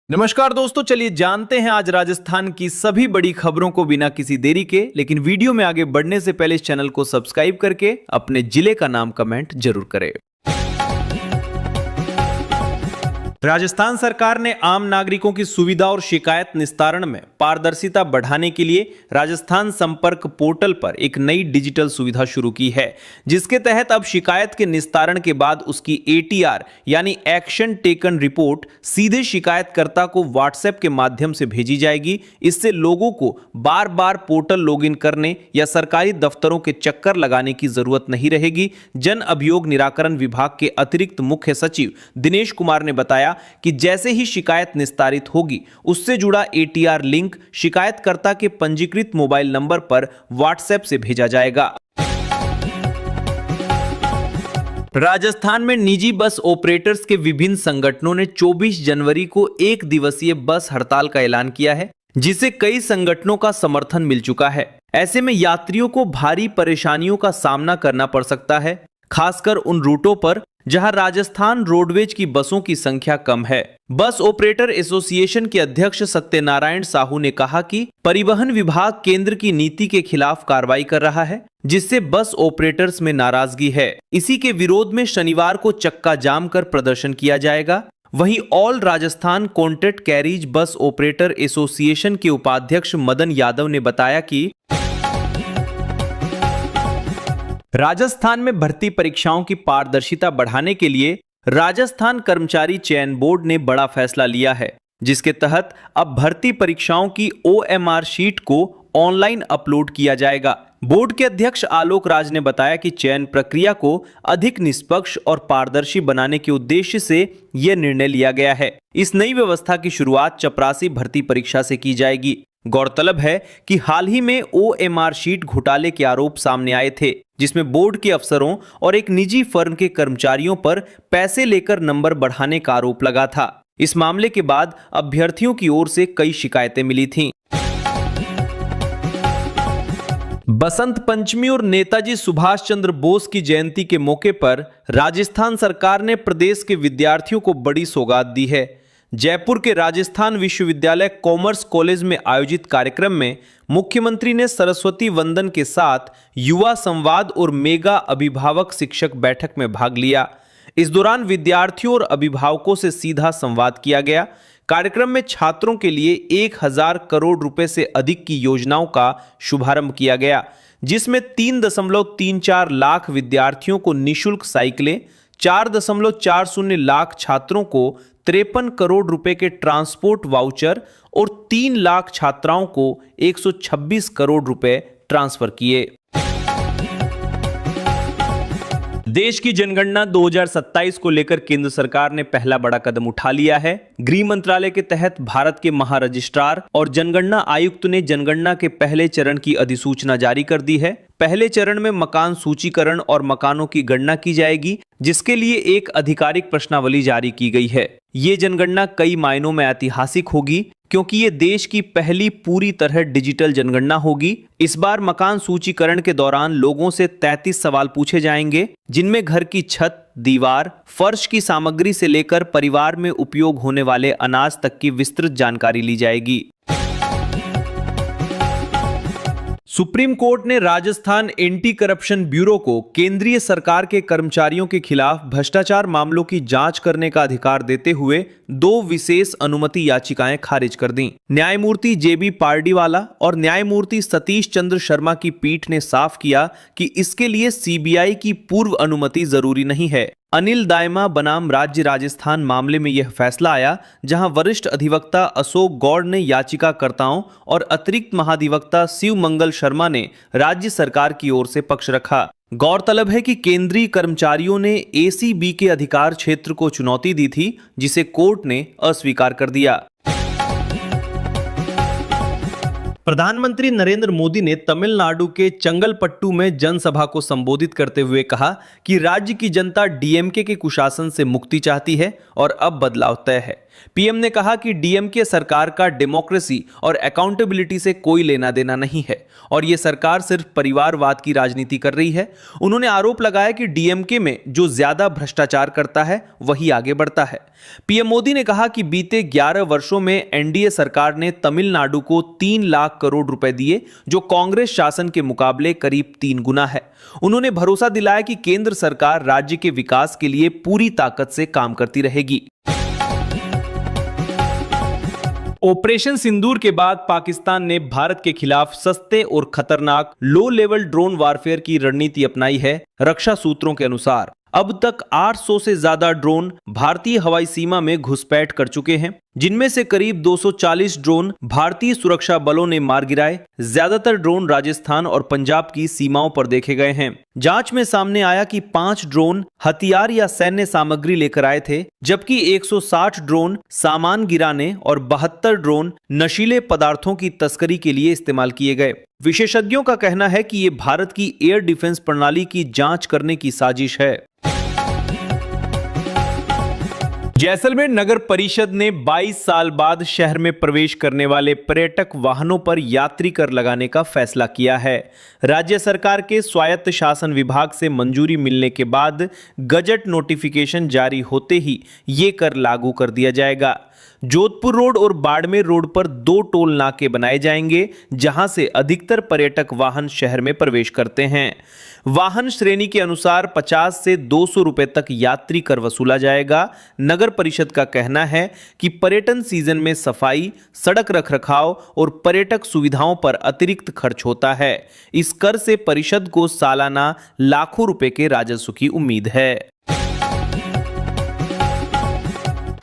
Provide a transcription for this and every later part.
नमस्कार दोस्तों, चलिए जानते हैं आज राजस्थान की सभी बड़ी खबरों को बिना किसी देरी के। लेकिन वीडियो में आगे बढ़ने से पहले इस चैनल को सब्सक्राइब करके अपने जिले का नाम कमेंट जरूर करें। राजस्थान सरकार ने आम नागरिकों की सुविधा और शिकायत निस्तारण में पारदर्शिता बढ़ाने के लिए राजस्थान संपर्क पोर्टल पर एक नई डिजिटल सुविधा शुरू की है, जिसके तहत अब शिकायत के निस्तारण के बाद उसकी ATR यानी एक्शन टेकन रिपोर्ट सीधे शिकायतकर्ता को व्हाट्सएप के माध्यम से भेजी जाएगी। इससे लोगों को बार बार पोर्टल लॉगिन करने या सरकारी दफ्तरों के चक्कर लगाने की जरूरत नहीं रहेगी। जन अभियोग निराकरण विभाग के अतिरिक्त मुख्य सचिव दिनेश कुमार ने बताया कि जैसे ही शिकायत निस्तारित होगी, उससे जुड़ा ATR लिंक शिकायतकर्ता के पंजीकृत मोबाइल नंबर पर व्हाट्सएप से भेजा जाएगा। राजस्थान में निजी बस ऑपरेटर्स के विभिन्न संगठनों ने 24 जनवरी को एक दिवसीय बस हड़ताल का ऐलान किया है, जिसे कई संगठनों का समर्थन मिल चुका है। ऐसे में यात्रियों को भारी परेशानियों का सामना करना पड़ सकता है, खासकर उन रूटों पर जहां राजस्थान रोडवेज की बसों की संख्या कम है। बस ऑपरेटर एसोसिएशन के अध्यक्ष सत्यनारायण साहू ने कहा कि परिवहन विभाग केंद्र की नीति के खिलाफ कार्रवाई कर रहा है, जिससे बस ऑपरेटर्स में नाराजगी है। इसी के विरोध में शनिवार को चक्का जाम कर प्रदर्शन किया जाएगा। वहीं all Rajasthan contract carriage bus operator association के उपाध्यक्ष मदन यादव ने बताया कि राजस्थान में भर्ती परीक्षाओं की पारदर्शिता बढ़ाने के लिए राजस्थान कर्मचारी चयन बोर्ड ने बड़ा फैसला लिया है, जिसके तहत अब भर्ती परीक्षाओं की OMR शीट को ऑनलाइन अपलोड किया जाएगा। बोर्ड के अध्यक्ष आलोक राज ने बताया कि चयन प्रक्रिया को अधिक निष्पक्ष और पारदर्शी बनाने के उद्देश्य से यह निर्णय लिया गया है। इस नई व्यवस्था की शुरुआत चपरासी भर्ती परीक्षा से की जाएगी। गौरतलब है कि हाल ही में OMR शीट घोटाले के आरोप सामने आए थे, जिसमें बोर्ड के अफसरों और एक निजी फर्म के कर्मचारियों पर पैसे लेकर नंबर बढ़ाने का आरोप लगा था। इस मामले के बाद अभ्यर्थियों की ओर से कई शिकायतें मिली थीं। बसंत पंचमी और नेताजी सुभाष चंद्र बोस की जयंती के मौके पर राजस्थान सरकार ने प्रदेश के विद्यार्थियों को बड़ी सौगात दी है। जयपुर के राजस्थान विश्वविद्यालय कॉमर्स कॉलेज में आयोजित कार्यक्रम में मुख्यमंत्री ने सरस्वती वंदन के साथ युवा संवाद और मेगा अभिभावक शिक्षक बैठक में भाग लिया। इस दौरान विद्यार्थियों और अभिभावकों से सीधा संवाद किया गया। कार्यक्रम में छात्रों के लिए 1000 करोड़ रुपए से अधिक की योजनाओं का शुभारंभ किया गया, जिसमें 3.34 लाख विद्यार्थियों को निःशुल्क साइकिलें, 4.40 लाख छात्रों को 53 करोड़ रुपए के ट्रांसपोर्ट वाउचर और 3 लाख छात्राओं को 126 करोड़ रुपए ट्रांसफर किए। देश की जनगणना 2027 को लेकर केंद्र सरकार ने पहला बड़ा कदम उठा लिया है। गृह मंत्रालय के तहत भारत के महारजिस्ट्रार और जनगणना आयुक्त ने जनगणना के पहले चरण की अधिसूचना जारी कर दी है। पहले चरण में मकान सूचीकरण और मकानों की गणना की जाएगी, जिसके लिए एक आधिकारिक प्रश्नावली जारी की गई है। ये जनगणना कई मायनों में ऐतिहासिक होगी, क्योंकि ये देश की पहली पूरी तरह डिजिटल जनगणना होगी। इस बार मकान सूचीकरण के दौरान लोगों से 33 सवाल पूछे जाएंगे, जिनमें घर की छत, दीवार, फर्श की सामग्री से लेकर परिवार में उपयोग होने वाले अनाज तक की विस्तृत जानकारी ली जाएगी। सुप्रीम कोर्ट ने राजस्थान एंटी करप्शन ब्यूरो को केंद्रीय सरकार के कर्मचारियों के खिलाफ भ्रष्टाचार मामलों की जांच करने का अधिकार देते हुए 2 विशेष अनुमति याचिकाएं खारिज कर दी। न्यायमूर्ति JB पारडीवाला और न्यायमूर्ति सतीश चंद्र शर्मा की पीठ ने साफ किया कि इसके लिए CBI की पूर्व अनुमति जरूरी नहीं है। अनिल दायमा बनाम राज्य राजस्थान मामले में यह फैसला आया, जहां वरिष्ठ अधिवक्ता अशोक गौड़ ने याचिकाकर्ताओं और अतिरिक्त महाधिवक्ता शिव मंगल शर्मा ने राज्य सरकार की ओर से पक्ष रखा। गौरतलब है कि केंद्रीय कर्मचारियों ने ACB के अधिकार क्षेत्र को चुनौती दी थी, जिसे कोर्ट ने अस्वीकार कर दिया। प्रधानमंत्री नरेंद्र मोदी ने तमिलनाडु के चंगलपट्टू में जनसभा को संबोधित करते हुए कहा कि राज्य की जनता DMK के कुशासन से मुक्ति चाहती है और अब बदलाव तय है। पीएम ने कहा कि डीएमके सरकार का डेमोक्रेसी और अकाउंटेबिलिटी से कोई लेना देना नहीं है और यह सरकार सिर्फ परिवारवाद की राजनीति कर रही है। उन्होंने आरोप लगाया कि डीएमके में जो ज्यादा भ्रष्टाचार करता है वही आगे बढ़ता है। पीएम मोदी ने कहा कि बीते 11 वर्षों में एनडीए सरकार ने तमिलनाडु को 3 लाख करोड़ रुपए दिए, जो कांग्रेस शासन के मुकाबले करीब 3 गुना है। उन्होंने भरोसा दिलाया कि केंद्र सरकार राज्य के विकास के लिए पूरी ताकत से काम करती रहेगी। ऑपरेशन सिंदूर के बाद पाकिस्तान ने भारत के खिलाफ सस्ते और खतरनाक लो लेवल ड्रोन वारफेयर की रणनीति अपनाई है। रक्षा सूत्रों के अनुसार अब तक 800 से ज्यादा ड्रोन भारतीय हवाई सीमा में घुसपैठ कर चुके हैं, जिनमें से करीब 240 ड्रोन भारतीय सुरक्षा बलों ने मार गिराए। ज्यादातर ड्रोन राजस्थान और पंजाब की सीमाओं पर देखे गए हैं। जांच में सामने आया कि 5 ड्रोन हथियार या सैन्य सामग्री लेकर आए थे, जबकि 160 ड्रोन सामान गिराने और 72 ड्रोन नशीले पदार्थों की तस्करी के लिए इस्तेमाल किए गए। विशेषज्ञों का कहना है कि यह भारत की एयर डिफेंस प्रणाली की जांच करने की साजिश है। जैसलमेर नगर परिषद ने 22 साल बाद शहर में प्रवेश करने वाले पर्यटक वाहनों पर यात्री कर लगाने का फैसला किया है। राज्य सरकार के स्वायत्त शासन विभाग से मंजूरी मिलने के बाद गजट नोटिफिकेशन जारी होते ही ये कर लागू कर दिया जाएगा। जोधपुर रोड और बाड़मेर रोड पर 2 टोल नाके बनाए जाएंगे, जहां से अधिकतर पर्यटक वाहन शहर में प्रवेश करते हैं। वाहन श्रेणी के अनुसार 50 से 200 रुपए तक यात्री कर वसूला जाएगा। नगर परिषद का कहना है कि पर्यटन सीजन में सफाई, सड़क रखरखाव और पर्यटक सुविधाओं पर अतिरिक्त खर्च होता है। इस कर से परिषद को सालाना लाखों रुपए के राजस्व की उम्मीद है।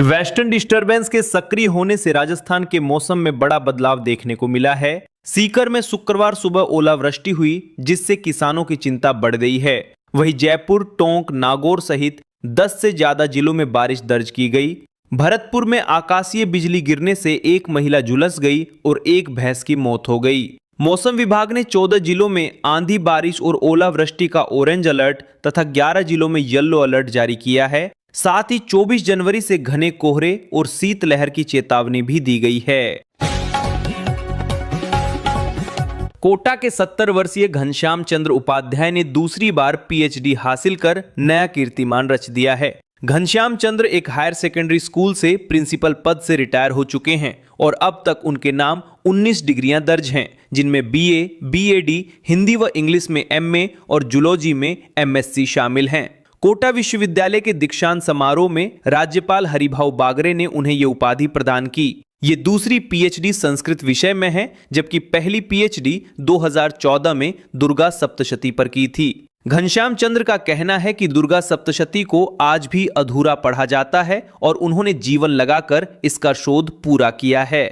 वेस्टर्न डिस्टर्बेंस के सक्रिय होने से राजस्थान के मौसम में बड़ा बदलाव देखने को मिला है। सीकर में शुक्रवार सुबह ओलावृष्टि हुई, जिससे किसानों की चिंता बढ़ गई है। वहीं जयपुर, टोंक, नागौर सहित 10 से ज्यादा जिलों में बारिश दर्ज की गई। भरतपुर में आकाशीय बिजली गिरने से एक महिला झुलस गई और एक भैंस की मौत हो गई। मौसम विभाग ने 14 जिलों में आंधी, बारिश और ओलावृष्टि का ऑरेंज अलर्ट तथा 11 जिलों में येलो अलर्ट जारी किया है। साथ ही 24 जनवरी से घने कोहरे और शीतलहर की चेतावनी भी दी गई है। कोटा के 70 वर्षीय घनश्याम चंद्र उपाध्याय ने दूसरी बार पीएचडी हासिल कर नया कीर्तिमान रच दिया है। घनश्याम चंद्र एक हायर सेकेंडरी स्कूल से प्रिंसिपल पद से रिटायर हो चुके हैं और अब तक उनके नाम 19 डिग्रियां दर्ज हैं, जिनमें बीए, बीएडी, हिंदी व इंग्लिश में एमए और जूलॉजी में एमएससी शामिल हैं। कोटा विश्वविद्यालय के दीक्षांत समारोह में राज्यपाल हरिभाऊ बागरे ने उन्हें यह उपाधि प्रदान की। ये दूसरी पीएचडी संस्कृत विषय में है, जबकि पहली पीएचडी 2014 में दुर्गा सप्तशती पर की थी। घनश्याम चंद्र का कहना है कि दुर्गा सप्तशती को आज भी अधूरा पढ़ा जाता है और उन्होंने जीवन लगाकर इसका शोध पूरा किया है।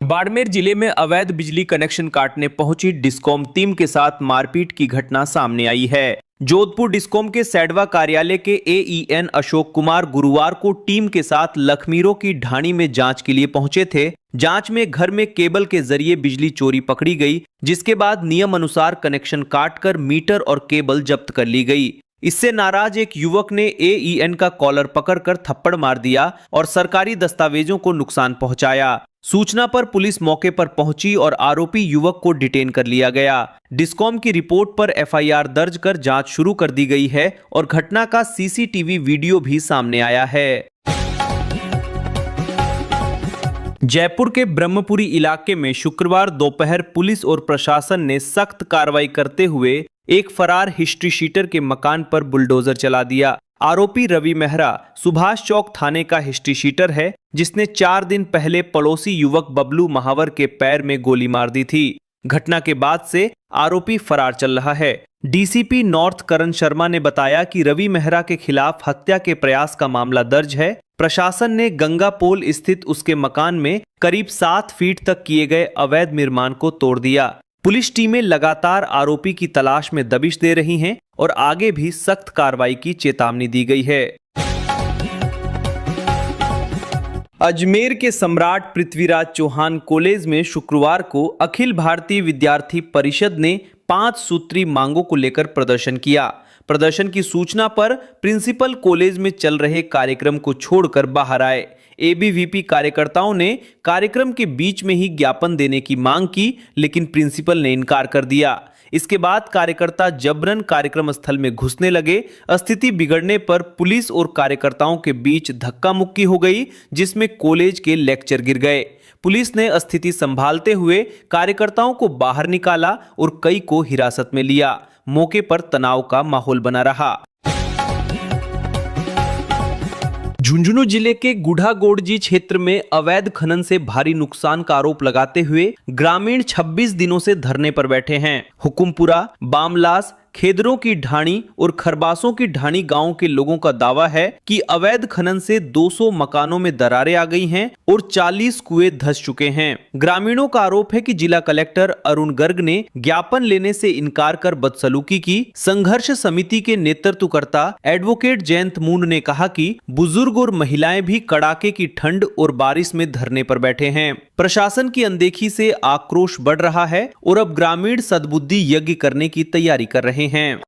बाड़मेर जिले में अवैध बिजली कनेक्शन काटने पहुंची डिस्कॉम टीम के साथ मारपीट की घटना सामने आई है। जोधपुर डिस्कॉम के सैडवा कार्यालय के एईएन अशोक कुमार गुरुवार को टीम के साथ लखमीरों की ढाणी में जांच के लिए पहुंचे थे। जांच में घर में केबल के जरिए बिजली चोरी पकड़ी गई, जिसके बाद नियम अनुसार कनेक्शन काटकर मीटर और केबल जब्त कर ली गई। इससे नाराज एक युवक ने एईएन का कॉलर पकड़कर थप्पड़ मार दिया और सरकारी दस्तावेजों को नुकसान पहुंचाया। सूचना पर पुलिस मौके पर पहुंची और आरोपी युवक को डिटेन कर लिया गया। डिस्कॉम की रिपोर्ट पर एफआईआर दर्ज कर जांच शुरू कर दी गई है और घटना का सीसीटीवी वीडियो भी सामने आया है। जयपुर के ब्रह्मपुरी इलाके में शुक्रवार दोपहर पुलिस और प्रशासन ने सख्त कार्रवाई करते हुए एक फरार हिस्ट्री शीटर के मकान पर बुलडोजर चला दिया। आरोपी रवि मेहरा सुभाष चौक थाने का हिस्ट्री शीटर है, जिसने 4 दिन पहले पड़ोसी युवक बबलू महावर के पैर में गोली मार दी थी। घटना के बाद से आरोपी फरार चल रहा है। डीसीपी नॉर्थ करण शर्मा ने बताया कि रवि मेहरा के खिलाफ हत्या के प्रयास का मामला दर्ज है। प्रशासन ने गंगापोल स्थित उसके मकान में करीब 7 फीट तक किए गए अवैध निर्माण को तोड़ दिया। पुलिस टीमें लगातार आरोपी की तलाश में दबिश दे रही हैं और आगे भी सख्त कार्रवाई की चेतावनी दी गई है। अजमेर के सम्राट पृथ्वीराज चौहान कॉलेज में शुक्रवार को अखिल भारतीय विद्यार्थी परिषद ने 5 सूत्री मांगों को लेकर प्रदर्शन किया। प्रदर्शन की सूचना पर प्रिंसिपल कॉलेज में चल रहे कार्यक्रम को छोड़कर बाहर आए। एबीवीपी कार्यकर्ताओं ने कार्यक्रम के बीच में ही ज्ञापन देने की मांग की, लेकिन प्रिंसिपल ने इनकार कर दिया। इसके बाद कार्यकर्ता जबरन कार्यक्रम स्थल में घुसने लगे। स्थिति बिगड़ने पर पुलिस और कार्यकर्ताओं के बीच धक्का मुक्की हो गई, जिसमें कॉलेज के लेक्चर गिर गए। पुलिस ने स्थिति संभालते हुए कार्यकर्ताओं को बाहर निकाला और कई को हिरासत में लिया। मौके पर तनाव का माहौल बना रहा। झुंझुनू जिले के गुढ़ागोड़जी क्षेत्र में अवैध खनन से भारी नुकसान का आरोप लगाते हुए ग्रामीण 26 दिनों से धरने पर बैठे हैं। हुकुमपुरा, बामलास, खेदरों की ढाणी और खरबासों की ढाणी गांव के लोगों का दावा है कि अवैध खनन से 200 मकानों में दरारें आ गई हैं और 40 कुएं धंस चुके हैं। ग्रामीणों का आरोप है कि जिला कलेक्टर अरुण गर्ग ने ज्ञापन लेने से इनकार कर बदसलूकी की। संघर्ष समिति के नेतृत्वकर्ता एडवोकेट जयंत मूंड ने कहा कि बुजुर्ग और महिलाएं भी कड़ाके की ठंड और बारिश में धरने पर बैठे हैं। प्रशासन की अनदेखी से आक्रोश बढ़ रहा है और अब ग्रामीण सद्बुद्धि यज्ञ करने की तैयारी कर रहे हैं।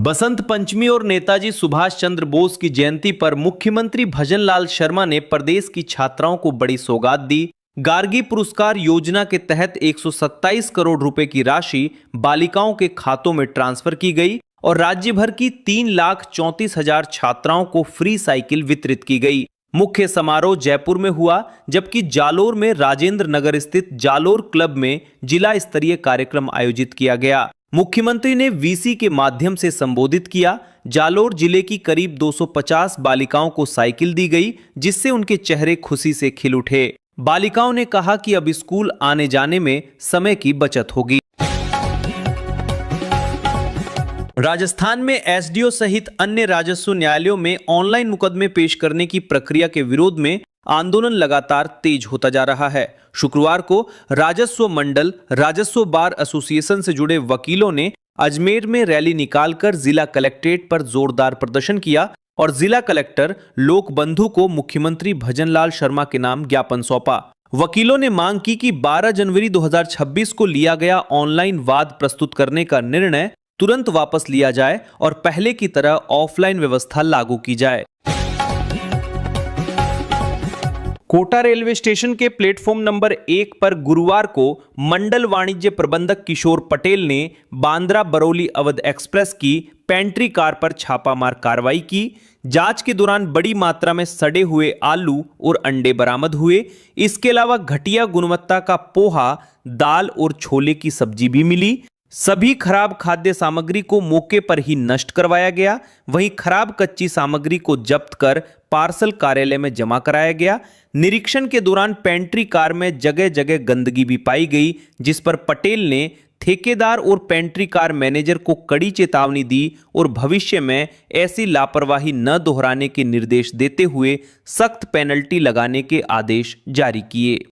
बसंत पंचमी और नेताजी सुभाष चंद्र बोस की जयंती पर मुख्यमंत्री भजनलाल शर्मा ने प्रदेश की छात्राओं को बड़ी सौगात दी। गार्गी पुरस्कार योजना के तहत 127 करोड़ रुपए की राशि बालिकाओं के खातों में ट्रांसफर की गई और राज्य भर की 3,34,000 छात्राओं को फ्री साइकिल वितरित की गई। मुख्य समारोह जयपुर में हुआ, जबकि जालोर में राजेंद्र नगर स्थित जालोर क्लब में जिला स्तरीय कार्यक्रम आयोजित किया गया। मुख्यमंत्री ने वीसी के माध्यम से संबोधित किया। जालोर जिले की करीब 250 बालिकाओं को साइकिल दी गई, जिससे उनके चेहरे खुशी से खिल उठे। बालिकाओं ने कहा कि अब स्कूल आने जाने में समय की बचत होगी। राजस्थान में एसडीओ सहित अन्य राजस्व न्यायालयों में ऑनलाइन मुकदमे पेश करने की प्रक्रिया के विरोध में आंदोलन लगातार तेज होता जा रहा है। शुक्रवार को राजस्व मंडल, राजस्व बार एसोसिएशन से जुड़े वकीलों ने अजमेर में रैली निकालकर जिला कलेक्ट्रेट पर जोरदार प्रदर्शन किया और जिला कलेक्टर लोक बंधु को मुख्यमंत्री भजनलाल शर्मा के नाम ज्ञापन सौंपा। वकीलों ने मांग की कि 12 जनवरी 2026 को लिया गया ऑनलाइन वाद प्रस्तुत करने का निर्णय तुरंत वापस लिया जाए और पहले की तरह ऑफलाइन व्यवस्था लागू की जाए। कोटा रेलवे स्टेशन के प्लेटफॉर्म नंबर 1 पर गुरुवार को मंडल वाणिज्य प्रबंधक किशोर पटेल ने बांद्रा बरौली अवध एक्सप्रेस की पेंट्री कार पर छापामार कार्रवाई की। जांच के दौरान बड़ी मात्रा में सड़े हुए आलू और अंडे बरामद हुए। इसके अलावा घटिया गुणवत्ता का पोहा, दाल और छोले की सब्जी भी मिली। सभी खराब खाद्य सामग्री को मौके पर ही नष्ट करवाया गया। वहीं खराब कच्ची सामग्री को जब्त कर पार्सल कार्यालय में जमा कराया गया। निरीक्षण के दौरान पेंट्री कार में जगह जगह गंदगी भी पाई गई, जिस पर पटेल ने ठेकेदार और पेंट्री कार मैनेजर को कड़ी चेतावनी दी और भविष्य में ऐसी लापरवाही न दोहराने के निर्देश देते हुए सख्त पेनल्टी लगाने के आदेश जारी किए।